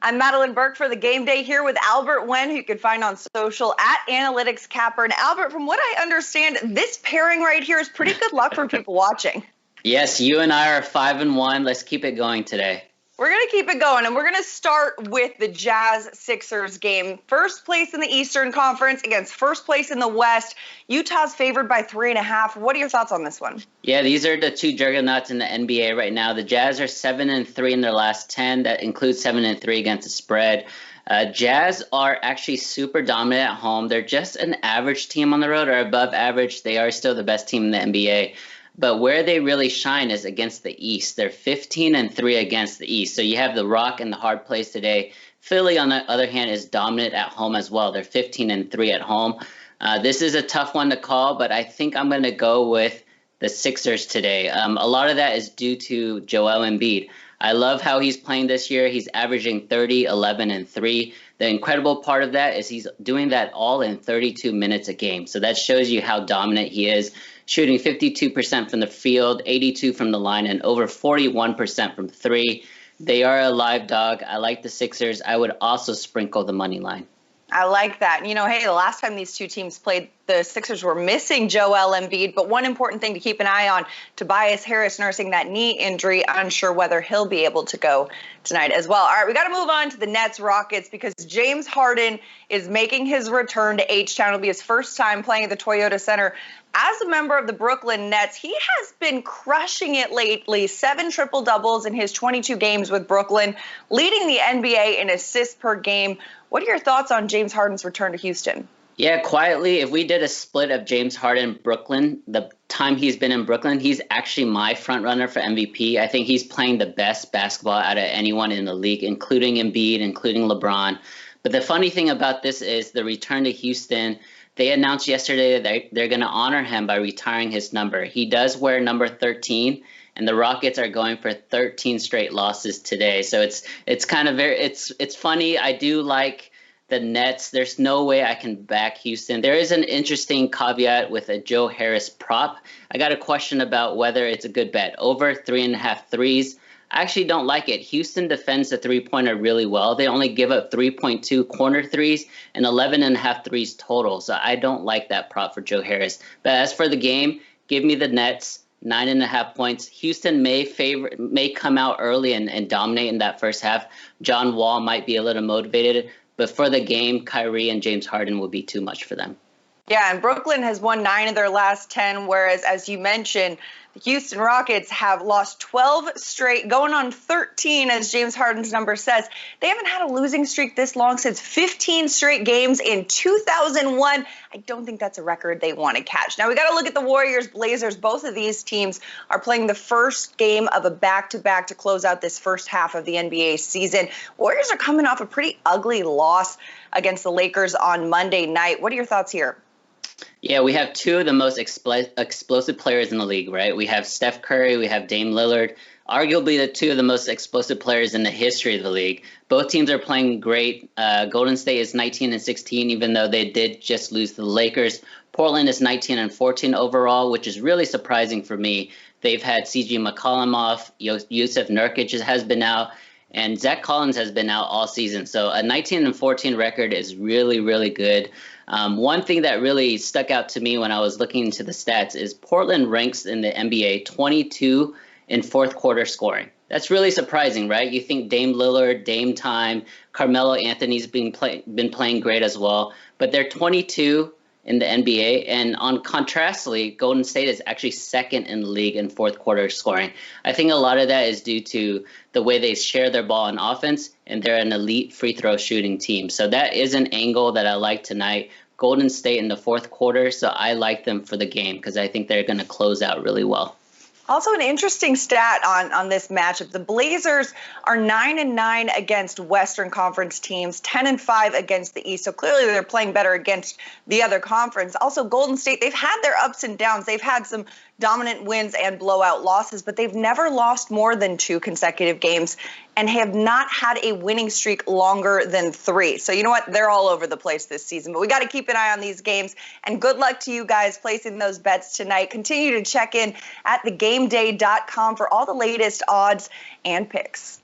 I'm Madelyn Burke for the Game Day here with Albert Wen, who you can find on social at Analytics Capper. And Albert, from what I understand, this pairing right here is pretty good luck for people watching. Yes, you and I are 5-1. Let's keep it going today. We're going to keep it going, and we're going to start with the Jazz-Sixers game. First place in the Eastern Conference against first place in the West. Utah's favored by 3.5. What are your thoughts on this one? Yeah, these are the two juggernauts in the NBA right now. The Jazz are 7-3 in their last 10. That includes 7-3 against the spread. Jazz are actually super dominant at home. They're just an average team on the road, or above average. They are still the best team in the NBA. But where they really shine is against the East. They're 15-3 against the East. So you have the rock and the hard place today. Philly, on the other hand, is dominant at home as well. They're 15-3 at home. This is a tough one to call, but I think I'm going to go with the Sixers today. A lot of that is due to Joel Embiid. I love how he's playing this year. He's averaging 30, 11, and 3. The incredible part of that is he's doing that all in 32 minutes a game. So that shows you how dominant he is, shooting 52% from the field, 82% from the line, and over 41% from 3. They are a live dog. I like the Sixers. I would also sprinkle the money line. I like that. You know, hey, the last time these two teams played, the Sixers were missing Joel Embiid, but one important thing to keep an eye on, Tobias Harris nursing that knee injury, unsure whether he'll be able to go tonight as well. All right, we got to move on to the Nets-Rockets because James Harden is making his return to H-Town. It'll be his first time playing at the Toyota Center. As a member of the Brooklyn Nets, he has been crushing it lately. 7 triple-doubles in his 22 games with Brooklyn, leading the NBA in assists per game. What are your thoughts on James Harden's return to Houston? Yeah, quietly, if we did a split of James Harden Brooklyn, the time he's been in Brooklyn, he's actually my front runner for MVP. I think he's playing the best basketball out of anyone in the league, including Embiid, including LeBron. But the funny thing about this is the return to Houston. They announced yesterday that they're going to honor him by retiring his number. He does wear number 13, and the Rockets are going for 13 straight losses today. So it's kind of it's funny. I do like the Nets. There's no way I can back Houston. There is an interesting caveat with a Joe Harris prop. I got a question about whether it's a good bet. Over 3.5 threes. I actually don't like it. Houston defends the three-pointer really well. They only give up 3.2 corner threes and 11.5 threes total. So I don't like that prop for Joe Harris. But as for the game, give me the Nets, 9.5 points. Houston may come out early and dominate in that first half. John Wall might be a little motivated. But for the game, Kyrie and James Harden will be too much for them. Yeah, and Brooklyn has won 9 of their last 10, whereas, as you mentioned, the Houston Rockets have lost 12 straight, going on 13, as James Harden's number says. They haven't had a losing streak this long since 15 straight games in 2001. I don't think that's a record they want to catch. Now, we got to look at the Warriors, Blazers. Both of these teams are playing the first game of a back-to-back to close out this first half of the NBA season. Warriors are coming off a pretty ugly loss against the Lakers on Monday night. What are your thoughts here? Yeah, we have two of the most explosive players in the league, right? We have Steph Curry, we have Dame Lillard, arguably the two of the most explosive players in the history of the league. Both teams are playing great. Golden State is 19-16, even though they did just lose to the Lakers. Portland is 19-14 overall, which is really surprising for me. They've had C.J. McCollum off, Yusuf Nurkic has been out, and Zach Collins has been out all season. So a 19-14 record is really, really good. One thing that really stuck out to me when I was looking into the stats is Portland ranks in the NBA 22 in fourth quarter scoring. That's really surprising, right? You think Dame Lillard, Dame time, Carmelo Anthony's been playing great as well, but they're 22 in the NBA, and on contrastly, Golden State is actually second in the league in fourth quarter scoring. I think a lot of that is due to the way they share their ball on offense, and they're an elite free throw shooting team. So that is an angle that I like tonight. Golden State in the fourth quarter, so I like them for the game because I think they're going to close out really well. Also, an interesting stat on this matchup. The Blazers are 9-9 against Western Conference teams, 10-5 against the East. So clearly they're playing better against the other conference. Also, Golden State, they've had their ups and downs. They've had some dominant wins and blowout losses, but they've never lost more than 2 consecutive games and have not had a winning streak longer than 3. So you know what? They're all over the place this season, but we got to keep an eye on these games. And good luck to you guys placing those bets tonight. Continue to check in at thegameday.com for all the latest odds and picks.